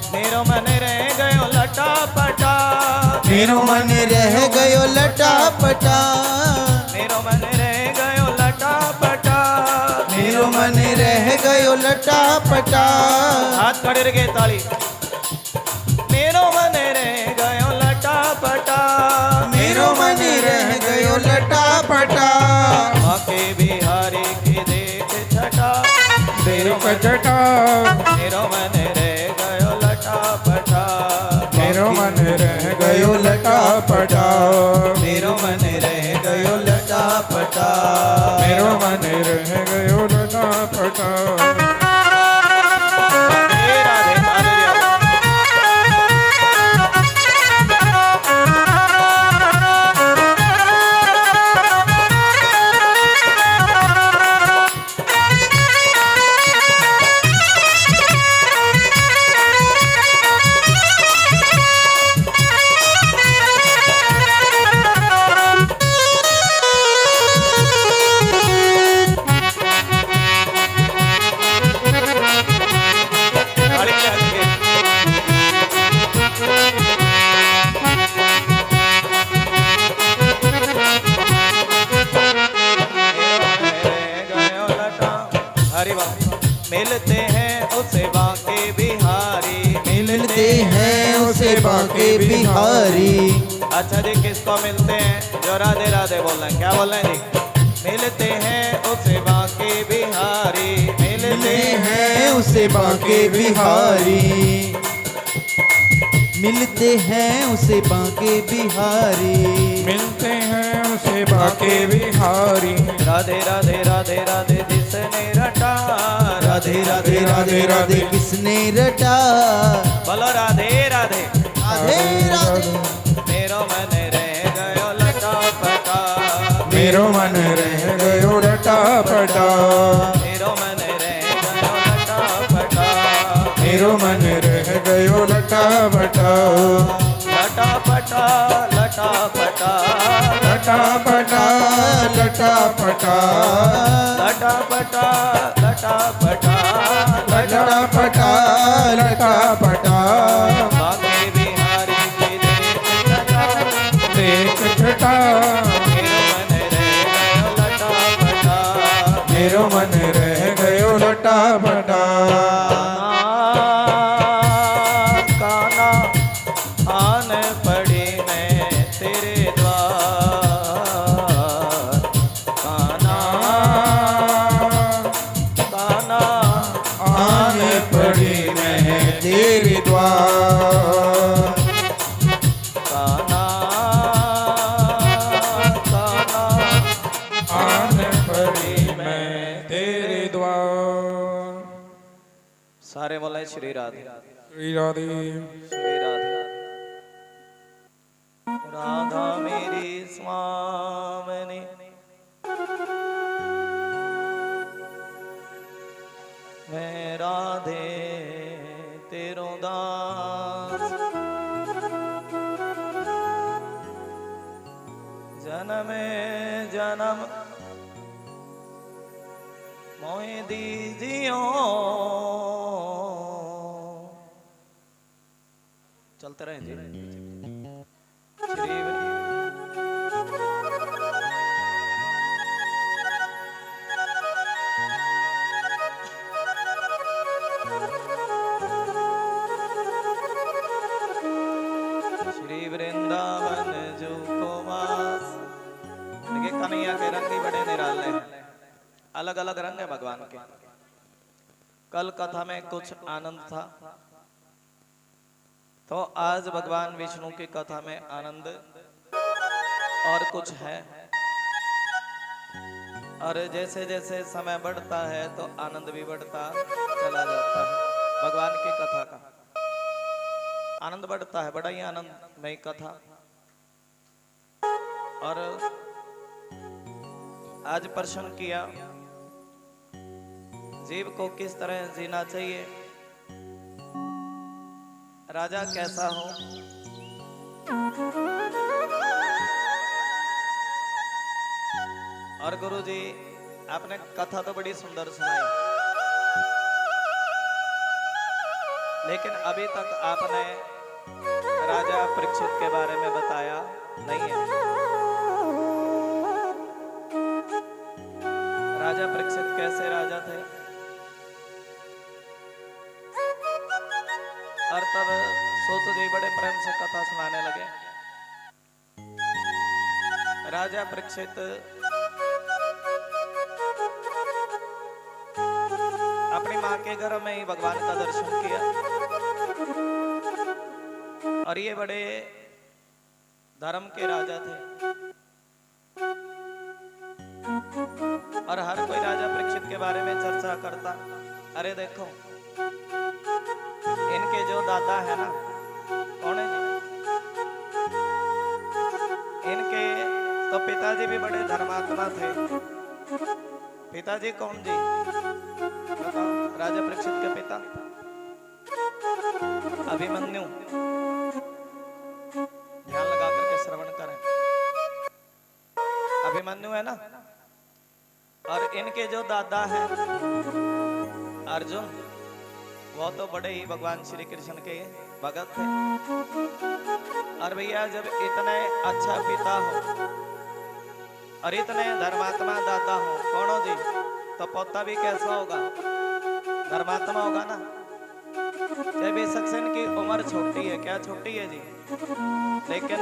मेरो मन रह गयो लटा पटा, मेरो मन रह गयो लटा पटा, मेरो मन रह गयो लटा पटा, मेरो मन रह गयो लटा पटा। हाथ खड़े रह गए ताली। मेरो मन रह गयो लटा पटा, मेरो मन रह गयो लटा पटा। बाके बिहारी की देख छटा, देख छटा, मेरो मन रह गयो लटा पटा, मेरो मन रह गयो लटा पटा, मेरो मन रह गयो लटा पटा, मेरो मन रह गयो लटा पटा। मिलते हैं उसे बाके बिहारी, मिलते हैं उसे बाके बिहारी। अच्छा जी, किसको मिलते हैं? जो राधे राधे बोल रहे हैं। क्या बोल रहे हैं जी? मिलते हैं उसे बाके बिहारी, मिलते हैं उसे बाके बिहारी, मिलते हैं उसे बाके बिहारी, मिलते हैं उसे बाके बिहारी। राधे राधे राधे राधे जिसने रटा, राधे राधे राधे राधे किसने रटा, बोलो राधे राधे राधे राधे। मेरो मन रह गयो लटा पटा, मेरो मन रह गयो लटा पटा, मेरो मन रह गयो लटा पटा, मेरो मन रह गयो लटा पटा। लटा पटा लटा पटा, लटा पटा लटा पटा, लटा पटा लटा पटा, लटा पटा लटा पटा। बाके बिहारी की देख छटा, देख छटा, मेरो मन रह गयो लटा पटा। मेरो मन रह गयो लटा पटा। काना आन पड़ी मैं तेरे द्वार, काना काना आन पड़ी मैं तेरे द्वार, काना काना आन पड़ी मैं तेरे द्वार। सारे बोले श्री राधे श्री राधे। श्री राधे। राधा मेरी स्वामिनी, मैं राधे तेरो दास, जन्म जन्म मोहि दीजियो। चलते रहे जी। श्री श्री वृंदावन जो को वास। देखिए कन्हैया के रंग ही बड़े निराले हैं, अलग अलग रंग है भगवान के। कल कथा में कुछ आनंद था, तो आज भगवान विष्णु की कथा में आनंद और कुछ है। और जैसे जैसे समय बढ़ता है तो आनंद भी बढ़ता चला जाता है। भगवान की कथा का आनंद बढ़ता है, बड़ा ही आनंदमय कथा। और आज प्रश्न किया जीव को किस तरह जीना चाहिए, राजा कैसा हो। और गुरुजी आपने कथा तो बड़ी सुंदर सुनाई, लेकिन अभी तक आपने राजा परीक्षित के बारे में बताया नहीं है। राजा परीक्षित कैसे राजा थे, और तब सूत जी बड़े प्रेम से कथा सुनाने लगे। राजा परीक्षित अपनी माँ के घर में ही भगवान का दर्शन किया, और ये बड़े धर्म के राजा थे। और हर कोई राजा परीक्षित के बारे में चर्चा करता। अरे देखो इनके जो दादा है ना, कौन है जी, इनके तो पिताजी भी बड़े धर्मात्मा थे। पिताजी कौन जी बताओ, राजा परीक्षित के पिता अभिमन्यु। ध्यान लगा करके श्रवण करें, अभिमन्यु है ना। और इनके जो दादा हैं अर्जुन, वो तो बड़े ही भगवान श्री कृष्ण के भगत थे। और भैया जब इतने अच्छा पिता हो और इतने धर्मात्मा दादा हो, कौन हो जी, तो पोता भी कैसा होगा, धर्मात्मा होगा ना। जब बेशक से इनकी उम्र छोटी है, क्या छोटी है जी, लेकिन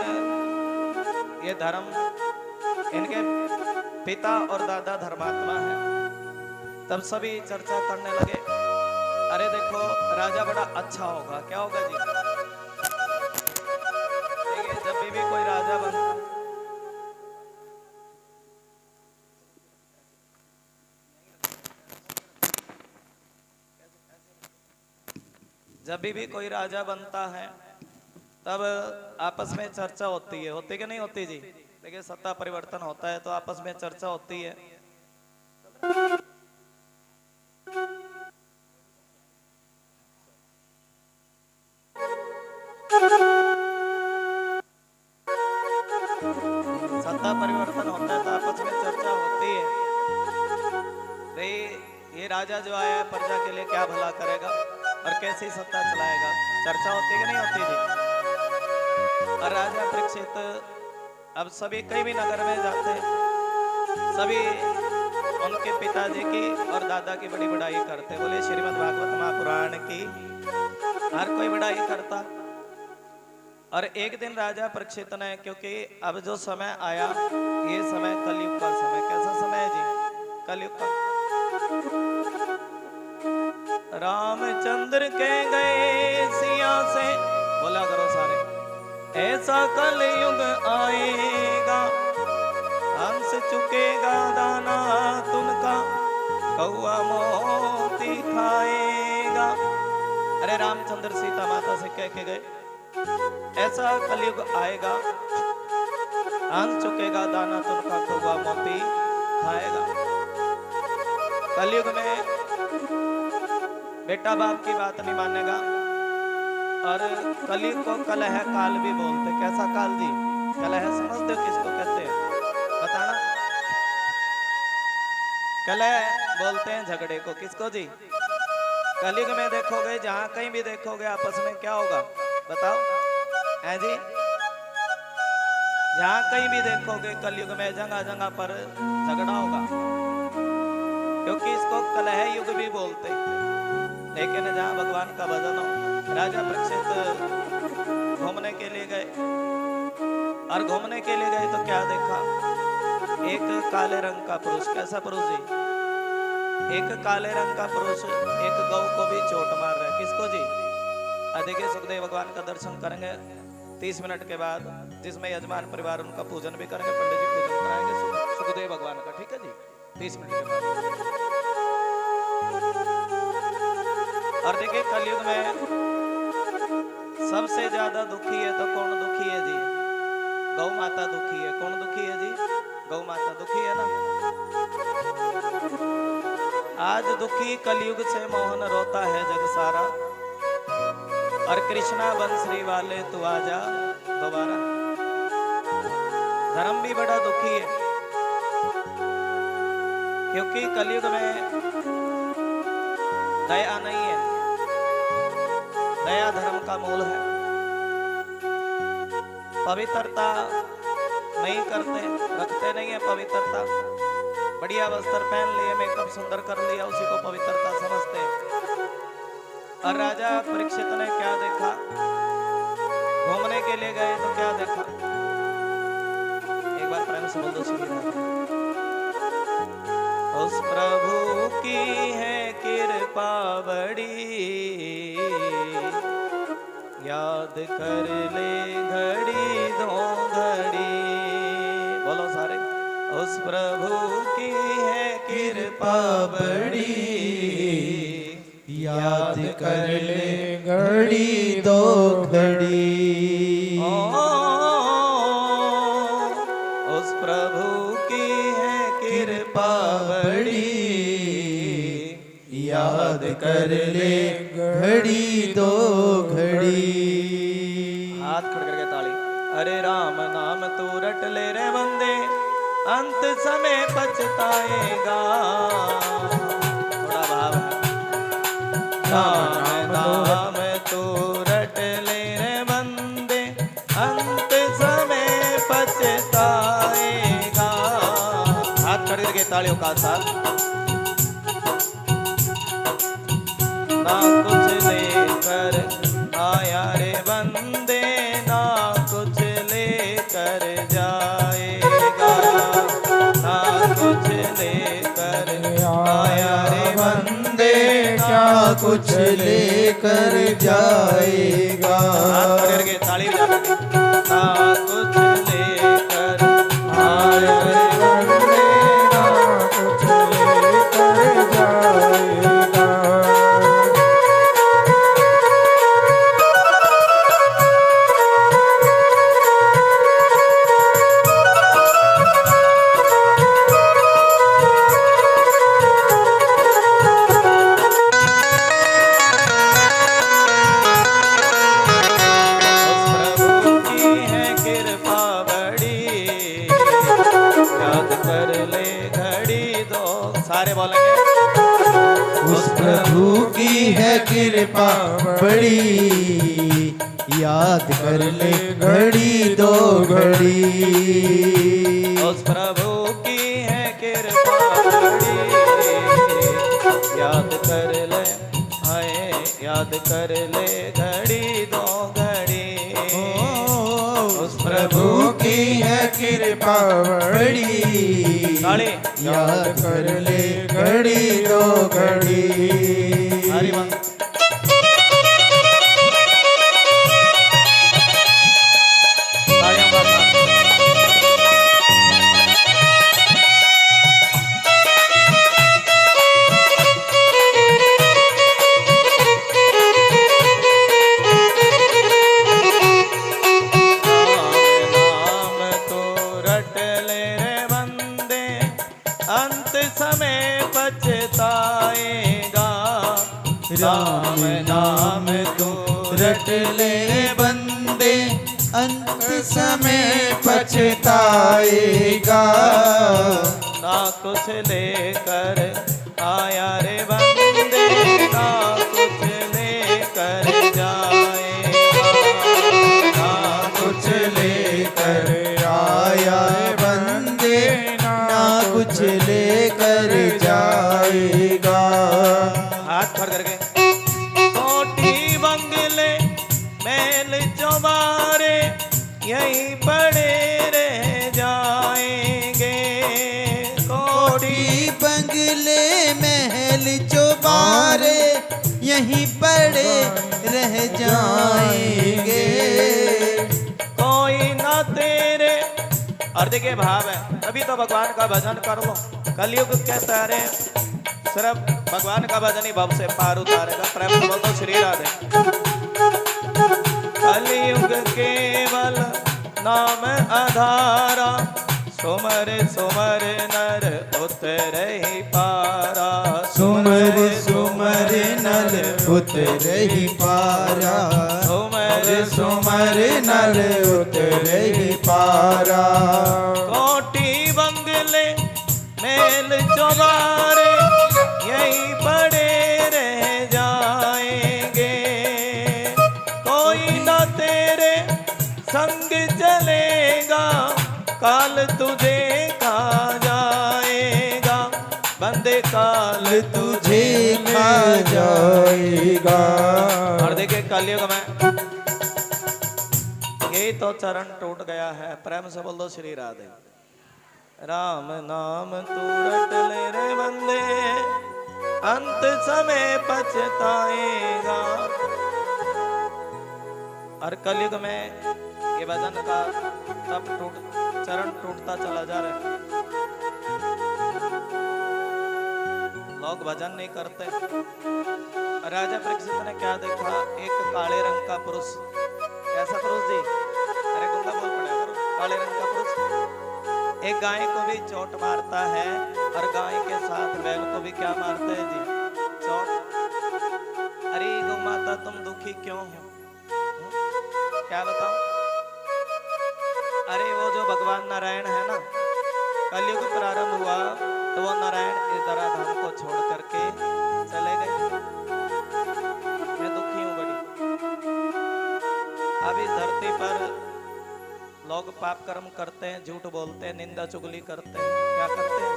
ये धर्म, इनके पिता और दादा धर्मात्मा है। तब सभी चर्चा करने लगे, अरे देखो राजा बड़ा अच्छा होगा। क्या होगा जी, देखिए जब भी कोई राजा बनता, जब भी कोई राजा बनता है तब आपस में चर्चा होती है, होती कि नहीं होती जी। देखिए सत्ता परिवर्तन होता है तो आपस में चर्चा होती है। सत्ता परिवर्तन होता है तो आपस में चर्चा होती है, भाई ये राजा जो आया है प्रजा के लिए क्या भला करेगा और कैसी सत्ता चलाएगा। चर्चा होती कि नहीं होती जी। और राजा परीक्षित अब सभी कई भी नगर में जाते, सभी उनके पिताजी की और दादा की बड़ी बड़ाई करते। बोले श्रीमद् भागवत महापुराण की हर कोई बड़ाई करता। और एक दिन राजा परीक्षित ने, क्योंकि अब जो समय आया ये समय कलयुग का समय। कैसा समय है जी, कलयुग का। रामचंद्र के गए सिया से, बोला करो सारे, ऐसा कलयुग आएगा, हंस चुकेगा दाना तुनका, कौआ मोती खाएगा। अरे रामचंद्र सीता माता से कह के गए, ऐसा कलयुग आएगा, हंस चुकेगा दाना तुनका, कौआ मोती खाएगा। कलयुग में बेटा बाप की बात नहीं मानेगा। और कलयुग को कलह काल भी बोलते। कैसा काल जी, कलह समझते हो किसको कहते हैं, बताना। कलह बोलते हैं झगड़े को, किसको जी। कलयुग में देखोगे, जहां कहीं भी देखोगे आपस में क्या होगा बताओ, है जी। जहां कहीं भी देखोगे कलयुग में जगह जगह पर झगड़ा होगा, क्योंकि इसको कलह युग भी बोलते। लेकिन जहां भगवान का भजन हो। राजा परीक्षित घूमने के लिए गए, और घूमने के लिए गए तो क्या देखा, एक काले रंग का पुरुष। कैसा पुरुष जी, एक काले रंग का पुरुष एक गौ को भी चोट मार रहा है। किसको जी, देखिए सुखदेव भगवान का दर्शन करेंगे 30 मिनट के बाद, जिसमें यजमान परिवार उनका पूजन भी करेंगे, पंडित जी पूजन कराएंगे सुखदेव भगवान का, ठीक है जी। 30 मिनट के बाद। और देखिए कलयुग में सबसे ज्यादा दुखी है तो कौन दुखी है जी? गौ माता दुखी है। कौन दुखी है जी? गौ माता दुखी है ना। आज दुखी कलयुग से मोहन रोता है जग सारा, और कृष्णा बंसरी वाले तू आजा दोबारा। धर्म भी बड़ा दुखी है, क्योंकि कलयुग में दया नहीं है। दया धर्म का मूल है। पवित्रता नहीं करते, रखते नहीं है पवित्रता। बढ़िया वस्त्र पहन लिए, मेकअप सुंदर कर लिया, उसी को पवित्रता समझते हैं। और राजा परीक्षित ने क्या देखा? घूमने के लिए गए तो क्या देखा? एक बार प्रेम से बोल दो सुनिए। उस प्रभु की है कृपा बड़ी, याद कर ले घड़ी दो घड़ी। बोलो सारे। उस प्रभु की है कृपा बड़ी, याद कर ले घड़ी दो घड़ी। उस प्रभु की है कृपा बड़ी, याद कर ले घड़ी दो घड़ी। हाथ खड़ करके ताली। अरे राम नाम तू रट ले रे बंदे, अंत समय पछताएगा। थोड़ा भाव है। राम नाम तू रट ले रे बंदे, अंत समय पछताएगा। हाथ खड़ करके तालियों का साथ। ना कुछ लेकर आया रे बंदे, ना कुछ लेकर जाएगा। ना कुछ लेकर आया रे बंदे, क्या कुछ लेकर जाएगा। हाथ पकड़ के ताली बजा के। ना कुछ लेकर आया रे बंदे, ना कुछ लेकर जाएगा। सारे बोलेंगे। उस प्रभु की है कृपा बड़ी, याद कर ले घड़ी दो घड़ी। उस प्रभु की है कृपा बड़ी, याद कर ले, हाय याद कर ले घड़ी दो घड़ी। उस प्रभु की है कृपा बड़ी, याद कर ले घड़ी दो घड़ी। हरि वंश राम नाम तू रट ले बंदे, अंत समय पछताएगा। ना कुछ लेकर आया रे बंदे, ना कुछ लेकर जाएगा। ना कुछ लेकर आया बंदे, ना कुछ लेकर जाएगा। हाथ खड़ करके। कोठी बंगले महल चौबारे यहीं पड़े रह जाएंगे। कोठी बंगले महल चौबारे यहीं पड़े रह जाएंगे। कोई ना तेरे। और देखिए भाव है, अभी तो भगवान का भजन कर लो, कलयुग के तारे सिर्फ भगवान का भजन ही भव से पार उतारेगा। प्रेम से बोल दो श्री राधे। कलयुग केवल नाम आधारा, सुमर सुमर नर उतरहि पारा। सुमर सुमर नर उतरहि पारा। सुमर सुमर नर उतरहि पारा। कोटि बंगले मेल चौबारे यही पड़े रह जाएंगे, कोई ना तेरे संग चलेगा, काल तुझे खा जाएगा। बंदे काल तुझे खा जाएगा। और देखिए कलयुग में यही तो चरण टूट गया है। प्रेम से बोल दो श्री राधे। राम नाम तू रट ले रे बंदे, अंत समय पछताएगा। और कलयुग में ये भजन का तब चरण टूटता चला जा रहा है। लोग भजन नहीं करते। राजा परीक्षित ने क्या देखा? एक काले रंग का पुरुष। कैसा पुरुष जी? अरे गुंगा बोल पड़ेगा। काले रंग का पुरुष एक गाय को भी चोट मारता है, और गाय के साथ बैल को भी क्या मारते हैं जी? चोट। अरे गौ माता तुम दुखी क्यों हो? क्या बताओ? अरे वो जो भगवान नारायण है ना, कलयुग प्रारंभ हुआ तो वो नारायण इस धराधाम को छोड़ करके चले गए। मैं दुखी हूं बड़ी। अब इस धरती पर लोग पाप कर्म करते हैं, झूठ बोलते हैं, निंदा चुगली करते हैं। क्या करते हैं?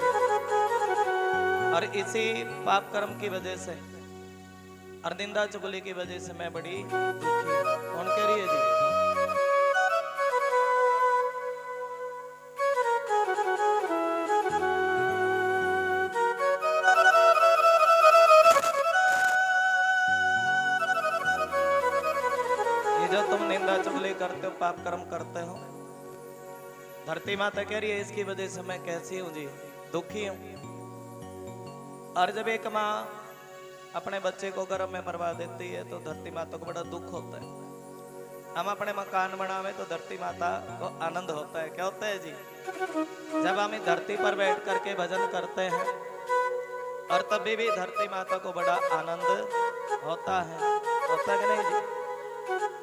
और इसी पाप कर्म की वजह से और निंदा चुगली की वजह से मैं बड़ी दुखी हूं। कौन कह रही है जी? ये जो तुम निंदा चुगली करते हो, पाप कर्म करते हो, धरती माता कह रही है इसकी वजह से मैं कैसी हूं जी? दुखी हूं। और जब एक माँ अपने बच्चे को गर्भ में मरवा देती है तो धरती माता को बड़ा दुख होता है। हम अपने मकान बनावे तो धरती माता को आनंद होता है। क्या होता है जी? जब हम इस धरती पर बैठ करके भजन करते हैं और तभी भी धरती माता को बड़ा आनंद होता है। होता है कि नहीं जी?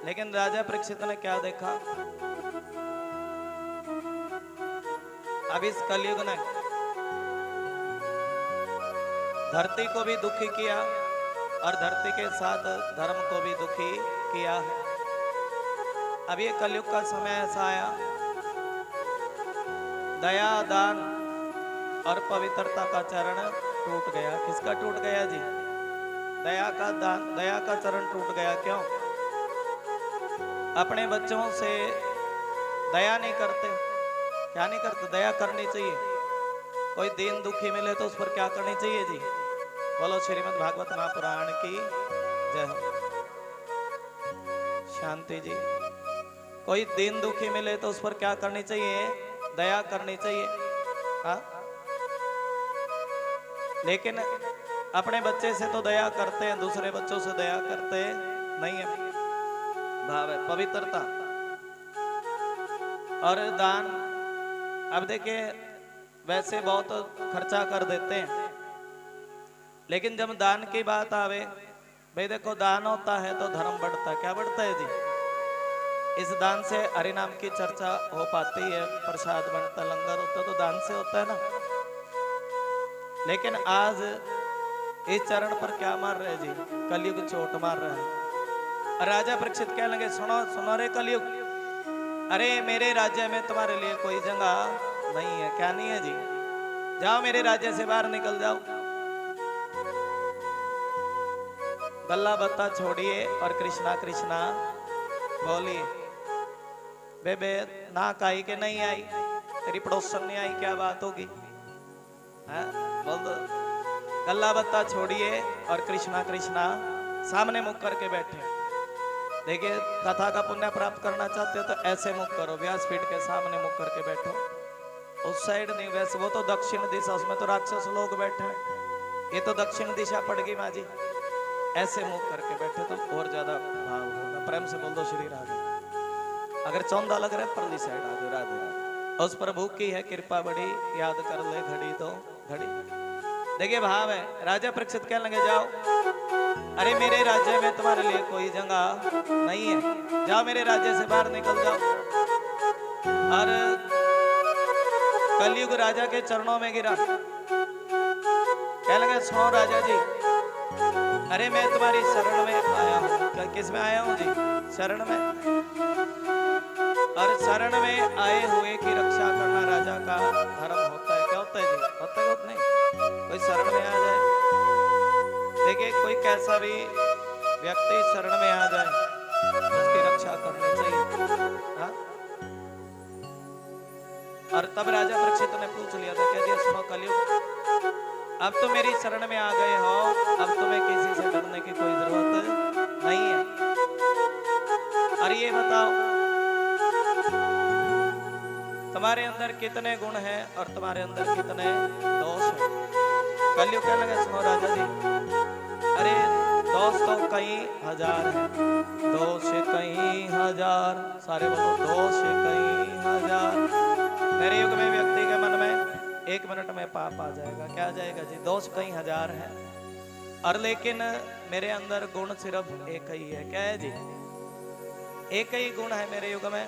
लेकिन राजा परीक्षित ने क्या देखा? अब इस कलयुग ने धरती को भी दुखी किया और धरती के साथ धर्म को भी दुखी किया है। अब ये कलयुग का समय ऐसा आया, दया दान और पवित्रता का चरण टूट गया। किसका टूट गया जी? दया का दान, दया का चरण टूट गया। क्यों? अपने बच्चों से दया नहीं करते। क्या नहीं करते? दया करनी चाहिए। कोई दीन दुखी मिले तो उस पर क्या करनी चाहिए जी? बोलो श्रीमद् भागवत महापुराण की जय हो। शांति जी। कोई दीन दुखी मिले तो उस पर क्या करनी चाहिए? दया करनी चाहिए। हाँ? लेकिन अपने बच्चे से तो दया करते हैं, दूसरे बच्चों से दया करते नहीं है। भाव है पवित्रता और दान। अब देखिए वैसे बहुत खर्चा कर देते हैं, लेकिन जब दान की बात आवे, भाई देखो दान होता है तो धर्म बढ़ता है। क्या बढ़ता है जी? इस दान से हरि नाम की चर्चा हो पाती है, प्रसाद बनता, लंगर होता तो दान से होता है ना। लेकिन आज इस चरण पर क्या मार रहे जी? कलयुग चोट मार रहा है। राजा परीक्षित कहने लगे सुनो सुनो रे कलयुग, अरे मेरे राज्य में तुम्हारे लिए कोई जगह नहीं है। क्या नहीं है जी? जाओ मेरे राज्य से बाहर निकल जाओ। गल्ला बत्ता छोड़िए और कृष्णा कृष्णा बोलिए। बेबे ना आई के नहीं आई, तेरी पड़ोसन नहीं आई, क्या बात होगी? बोल दो। गल्ला बत्ता छोड़िए और कृष्णा कृष्णा सामने मुख करके बैठे। देखिए कथा का पुण्य प्राप्त करना चाहते हो तो ऐसे मुख करो, व्यासपीठ के सामने मुख करके बैठो। उस साइड नहीं, वैसे वो तो दक्षिण दिशा, उसमें तो राक्षस लोग बैठे हैं, ये तो दक्षिण दिशा पड़ गई माँ जी। ऐसे मुंह करके बैठे तो और ज्यादा भाव होगा। प्रेम से बोल दो श्री राधे। अगर चौंधा लग रहा है परली साइड आ जाओ। राधे राधे। उस प्रभु की है कृपा बड़ी, याद कर ले घड़ी तो घड़ी। देखिए भाव है, राजा परीक्षित कहने लगे जाओ, अरे मेरे राज्य में तुम्हारे लिए कोई जगह नहीं है, जाओ मेरे राज्य से बाहर निकल जाओ। और कलयुग राजा के चरणों में गिरा, कहने लगे सुनो राजा जी, अरे मैं तुम्हारी शरण में आया हूँ। किस में आया हूँ जी? शरण में। और शरण में आए हुए की रक्षा करना राजा का धर्म होता है। क्या होता है जी? होता है नहीं? कोई शरण में आ जाए, देखिए कोई कैसा भी व्यक्ति शरण में आ जाए उसकी रक्षा करनी चाहिए। हाँ? और तब राजा परीक्षित ने पूछ लिया था, क्या दिया सुनो कलयुग, अब तो मेरी शरण में आ गए हो, अब तुम्हें किसी से डरने की कोई जरूरत नहीं है। और ये बताओ तुम्हारे अंदर कितने गुण हैं और तुम्हारे अंदर कितने दोष हैं? कलयुग कहने लगे सुनो राजा जी, अरे दोष तो कई हजार हैं, दोष कई हजार, सारे बोलो दोष कई हजार। मेरे युग में व्यक्ति के मन में 1 मिनट में पाप आ जाएगा। क्या आ जाएगा जी? दोष कई हजार है। और लेकिन मेरे अंदर गुण सिर्फ एक ही है। क्या है जी? एक ही गुण है मेरे युग में।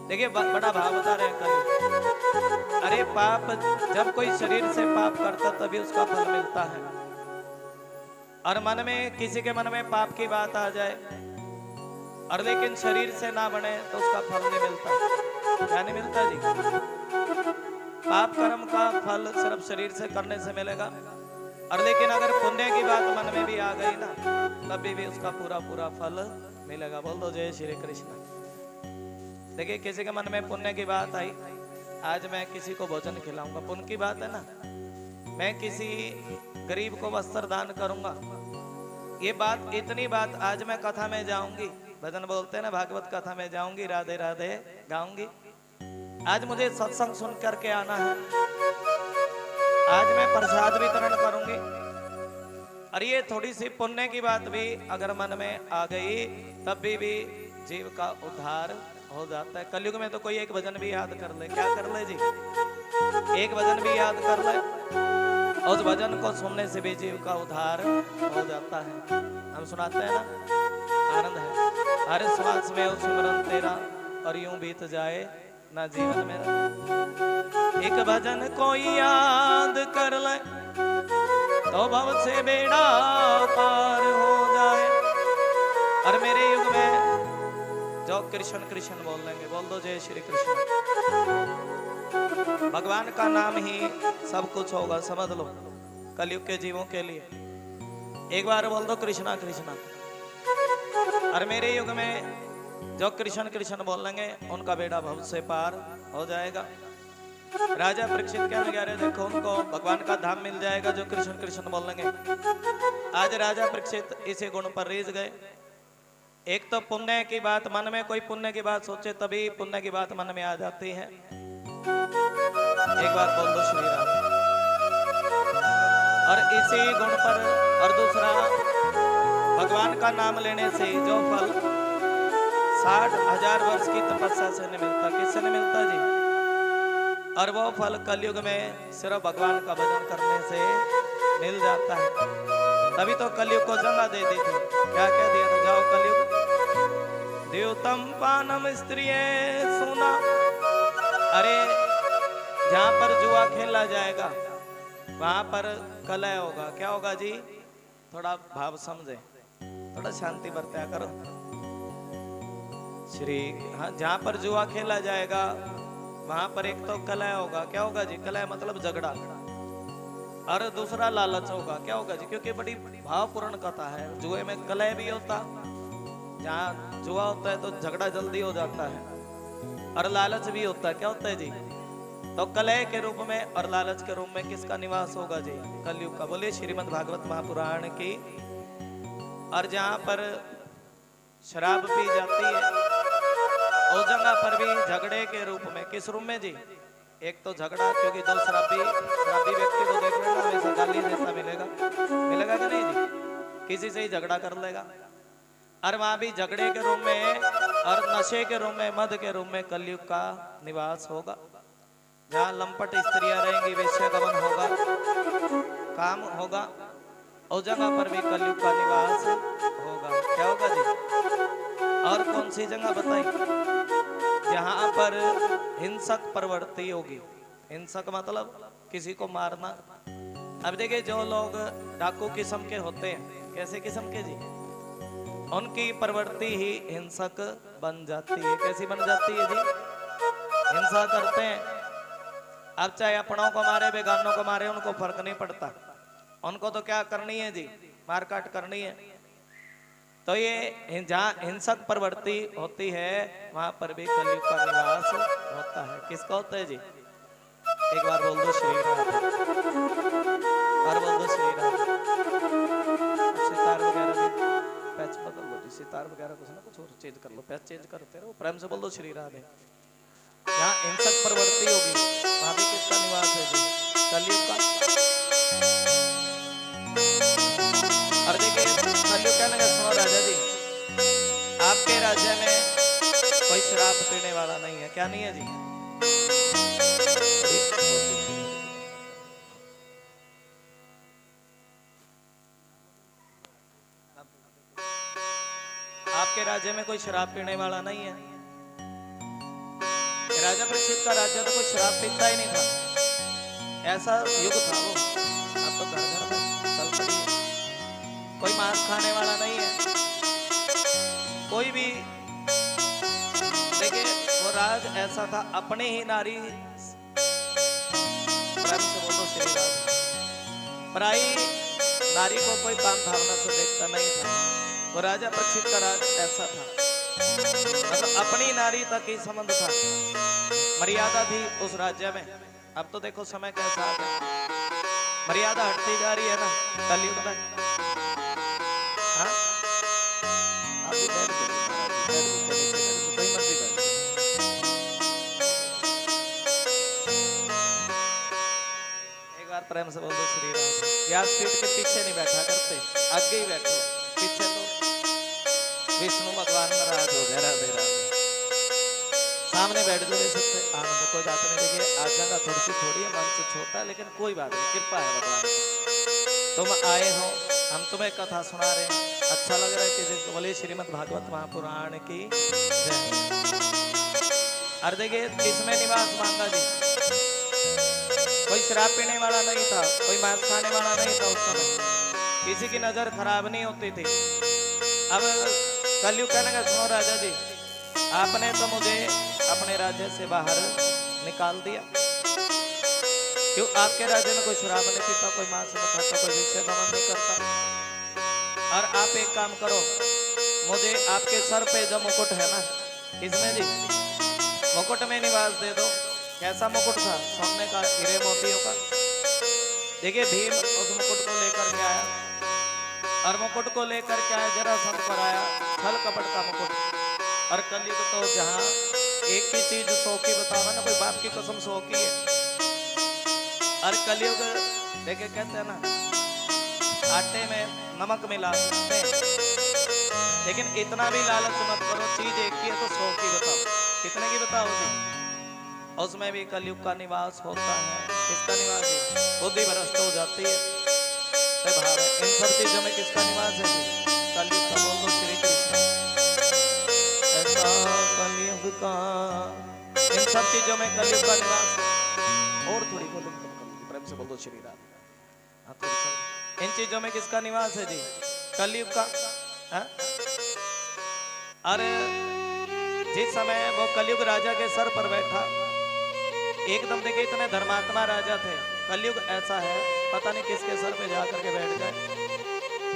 देखिए बड़ा भाव बता रहे हैं। अरे पाप, जब कोई शरीर से पाप करता तभी उसका फल मिलता है। और मन में, किसी के मन में पाप की बात आ जाए और लेकिन शरीर से ना बने तो उसका फल नहीं मिलता। क्या नहीं मिलता जी? पाप कर्म का फल सिर्फ शरीर से करने से मिलेगा। और लेकिन अगर पुण्य की बात मन में भी आ गई ना, तभी भी उसका पूरा पूरा फल मिलेगा। बोल दो जय श्री कृष्ण। देखिए किसी के मन में पुण्य की बात आई, आज मैं किसी को भोजन खिलाऊंगा, पुण्य की बात है ना। मैं किसी गरीब को वस्त्र दान करूंगा, ये बात, इतनी बात, आज मैं कथा में जाऊंगी, भजन बोलते हैं ना, भागवत कथा में जाऊंगी, राधे राधे गाऊंगी, आज मुझे सत्संग सुन करके आना है, आज मैं प्रसाद वितरण करूंगी। और ये थोड़ी सी पुण्य की बात भी अगर मन में आ गई तब भी जीव का उद्धार हो जाता है। कलयुग में तो कोई एक भजन भी याद कर ले। क्या कर ले जी? एक भजन भी याद कर ले, उस भजन को सुनने से भी जीव का उद्धार हो जाता है। हम सुनाते हैं ना, आनंद है हर श्वास में सिमरन तेरा, और यूं बीत जाए ना जीवन मेरा। एक भजन कोई याद कर ले तो भव से बेड़ा पार हो जाए। और मेरे युग में जो कृष्ण कृष्ण बोल लेंगे, बोल दो जय श्री कृष्ण। भगवान का नाम ही सब कुछ होगा, समझ लो कलयुग के जीवों के लिए। एक बार बोल दो कृष्णा कृष्णा। और मेरे युग में जो कृष्ण कृष्ण बोल लेंगे उनका बेड़ा भव से पार हो जाएगा। राजा परीक्षित कहने लगे, देखो उनको भगवान का धाम मिल जाएगा जो कृष्ण कृष्ण बोल लेंगे। आज राजा परीक्षित इसी गुण पर रीझ गए। एक तो पुण्य की बात, मन में कोई पुण्य की बात सोचे तभी पुण्य की बात मन में आ जाती है। एक बार बोल दो श्री राम। और इसी गुण पर, और दूसरा भगवान का नाम लेने से जो फल 60,000 वर्ष की तपस्या से नहीं मिलता, किससे नहीं मिलता जी? और वो फल कलयुग में सिर्फ भगवान का भजन करने से मिल जाता है। तभी तो कलयुग को जंगा दे दी थी। क्या कह दिया था? जाओ कलयुग देवतम पानम स्त्रिय सुना। अरे जहां पर जुआ खेला जाएगा वहां पर कलह होगा। क्या होगा जी? थोड़ा भाव समझे, थोड़ा शांति बरता करो श्री। हाँ, जहां पर जुआ खेला जाएगा वहां पर एक तो कलह होगा। क्या होगा जी? कलह मतलब झगड़ा। और दूसरा लालच होगा। क्या होगा जी? क्योंकि बड़ी भावपूर्ण कथा है। जुए में कलह भी होता, जहाँ जुआ होता है तो झगड़ा जल्दी हो जाता है, और लालच भी होता है। क्या होता है जी? तो कलह के रूप में और लालच के रूप में किसका निवास होगा जी? कलयुग का। बोलिए श्रीमद् भागवत महापुराण की। और जहाँ पर शराब पी जाती है उस जगह पर भी झगड़े के रूप में, किस रूप में जी? एक तो झगड़ा, क्योंकि जो शराबी व्यक्ति को देख लेना वैसा गाली देता मिलेगा, मिलेगा कि नहीं जी? किसी से ही झगड़ा कर लेगा। और वहां भी झगड़े के रूम में और नशे के रूम में, मद के रूम में कलयुग का निवास होगा। जहाँ लंपट स्त्रियां रहेंगी, वेश्यागमन होगा, काम होगा, उस जगह पर भी कलयुग का निवास होगा। क्या होगा जी? और कौन सी जगह बताइए? जहाँ पर हिंसक प्रवृत्ति होगी। हिंसक मतलब किसी को मारना। अब देखिए, जो लोग डाकू किस्म के होते हैं, कैसे किस्म के जी? उनकी प्रवृत्ति ही हिंसक बन जाती है। कैसी बन जाती है जी? हिंसा करते हैं। अब चाहे अपनों को मारे, बेगानों को मारे, उनको फर्क नहीं पड़ता। उनको तो क्या करनी है जी? मारकाट करनी है। तो ये जहाँ हिंसक प्रवृत्ति होती है, वहां पर भी कलयुग का निवास होता है। किसका होता है जी? एक बार बोल दो श्री राम, और बोल दो श्री राम। सितार वगैरह भी पैच बदल लो जी, सितार वगैरह कुछ ना कुछ और चेंज कर लो, पैच चेंज करते रहो, प्रेम से बोल दो श्री राधे। जहाँ हिंसक प्रवृत्ति होगी, वहां भी किसका निवास है जी? कलयुग का। और देखिए, कलयुग कहने का सुनो राजा जी, आपके राज्य में कोई शराब पीने वाला नहीं है। क्या नहीं है जी? आपके राज्य में कोई शराब पीने वाला नहीं है। राजा परीक्षित का राज्य तो कोई शराब पीता ही नहीं था। ऐसा युग था वो। अब तो घर घर में चल पड़ी है। कोई मांस खाने वाला नहीं है। कोई भी देखिए, वो राज ऐसा था, अपने ही नारी, प्रेम से बोलो श्री राम, पराई नारी को कोई काम भावना से देखता नहीं था। वो राजा परीक्षित का राज ऐसा था, मतलब अपनी नारी तक ही संबंध था, मर्यादा थी उस राज्य में। अब तो देखो समय कैसा आ गया, मर्यादा हटती जा रही है ना कलयुग में। हाँ, आप भी बैठ एक बार प्रेम से बोल दो श्री राम। यार सीट के पीछे नहीं बैठा करते, आगे ही बैठो, पीछे तो विष्णु भगवान का राज हो गया। राधे राधे। सामने बैठ जो ले सकते आनंद, कोई बात नहीं। देखिए, आज जगह थोड़ी सी थोड़ी है, मन से छोटा, लेकिन कोई बात नहीं, कृपा है भगवान की। तुम आए हो, हम तुम्हें कथा सुना रहे हैं, अच्छा लग रहा है कि जिसको बोले श्रीमद् भागवत महापुराण की जय। और देखिए, किसमें निवास मांगा जी? कोई शराब पीने वाला नहीं था, कोई मांस खाने वाला नहीं था उस समय, किसी की नजर खराब नहीं होती थी। अब कलयुग कहने का सुनो राजा जी, आपने तो मुझे अपने राज्य से बाहर निकाल दिया। क्यों? आपके राज्य में कोई शराब नहीं पीता, कोई मांस नहीं खाता, कोई वेश्यागमन नहीं करता। और आप एक काम करो, मुझे आपके सर पे जो मुकुट है ना, इसमें जी मुकुट में निवास दे दो। कैसा मुकुट था? सोने का, हीरे मोतियों का। देखिए, भीम उस मुकुट को लेकर के आया, और मुकुट को लेकर के आया, जरासंध पर आया, छल कपट का मुकुट। और कलयुग तो जहां एक ही चीज सौ की बतावा ना, कोई बाप की कसम सौ की है। और कलयुग देखे, कहते हैं ना, आटे में नमक मिला सकते हैं, लेकिन इतना भी लालच मत करो, चीज एक की है तो 100 की बताओ। कितने की बताओ जी? उसमें भी कलयुग का निवास होता है। किसका निवास है? बुद्धि भ्रष्ट हो जाती है। भाव है, इन सब चीजों में किसका निवास है जी? कलयुग का। बोल दो श्री कृष्ण। ऐसा कलयुग का, इन सब चीजों में कलयुग का निवास। और थोड़ी बोलो, प्रेम से बोल दो श्री राम। इन चीजों में किसका निवास है जी? कलयुग का। अरे जिस समय वो कलयुग राजा के सर पर बैठा, एकदम देखिए, इतने धर्मात्मा राजा थे। कलयुग ऐसा है, पता नहीं किसके सर पे जाकर के बैठ जाए।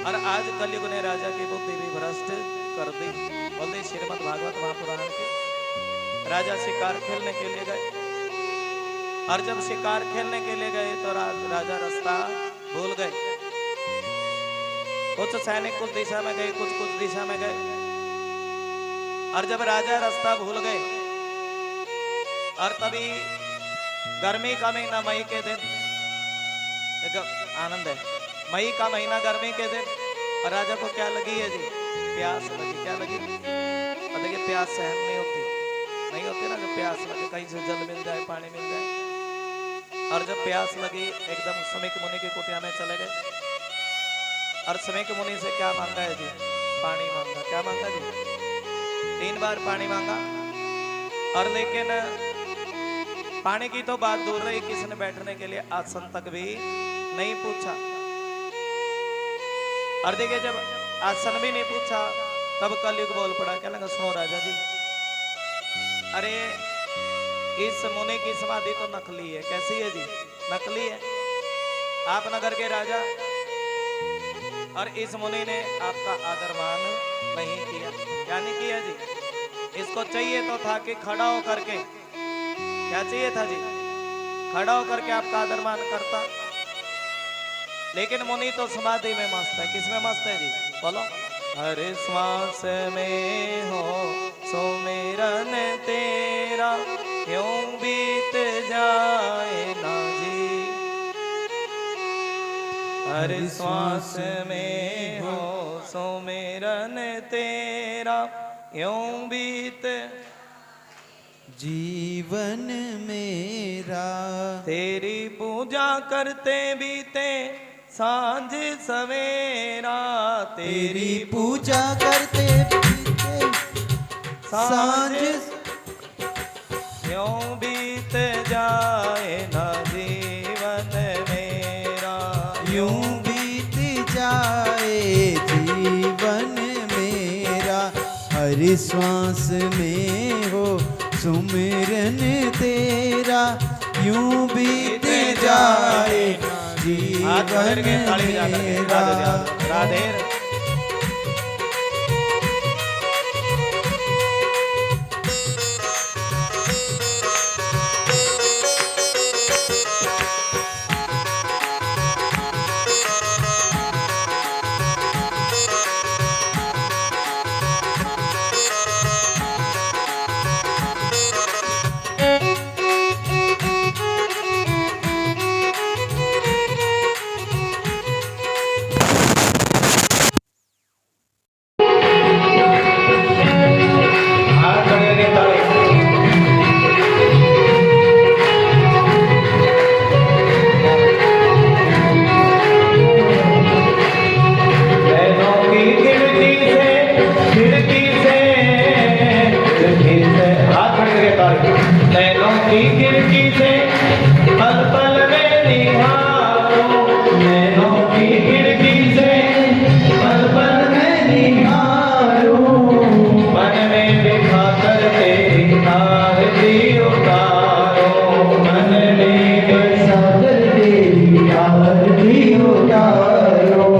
और आज कलयुग ने राजा की बुद्धि भी भ्रष्ट कर दी। बोलते श्रीमद् भागवत महापुराण के राजा शिकार खेलने के लिए गए, और जब शिकार खेलने के लिए गए तो राजा रास्ता भूल गए। कुछ सैनिक कुछ दिशा में गए, कुछ दिशा में गए। और जब राजा रास्ता भूल गए, और तभी गर्मी का महीना मई के दिन, एक आनंद है, मई का महीना गर्मी के दिन, और राजा को क्या लगी है जी? प्यास लगी। क्या लगी? और देखिए प्यास सहन नहीं होती ना, जब प्यास लगे कहीं से जल मिल जाए, पानी मिल जाए। और जब प्यास लगी एकदम समीक मुनि की कुटिया में चले गए, और समीक मुनि से क्या मांगा है जी? पानी मांगा। क्या मांगा जी? 3 बार पानी मांगा। और लेकिन पानी की तो बात दूर रही, किसी ने बैठने के लिए आसन तक भी नहीं पूछा। और देखिए जब आसन भी नहीं पूछा तब कलयुग बोल पड़ा। क्या लगा? सुनो राजा जी, अरे इस मुनि की समाधि तो नकली है। कैसी है जी? नकली है। आप नगर के राजा, और इस मुनि ने आपका आदर मान नहीं किया। क्या नहीं किया जी? इसको चाहिए तो था कि खड़ा होकर के, क्या चाहिए था जी? खड़ा होकर के आपका आदर मान करता। लेकिन मुनि तो समाधि में मस्त है। किस में मस्त है जी? बोलो। हर श्वास में हो सुमिरन तेरा, क्यों बीत जाए ना जी। हर श्वास में हो सुमिरन तेरा, क्यों बीत जीवन मेरा। तेरी पूजा करते बीते सांझ सवेरा, तेरी पूजा करते बीते सांझ, क्यों बीत जाए ना जीवन मेरा। यूं बीत जाए जीवन मेरा। हर श्वास में हो सुमिरन तेरा, यूं बीत जाए जीवन मेरा। राधे खिड़की से पल पल में निहारो, नैनों की खिड़की से पल पल में निहारो। मन में बिठा कर तेरी आरती उतारो, मन में बिठा कर तेरी आरती उतारो।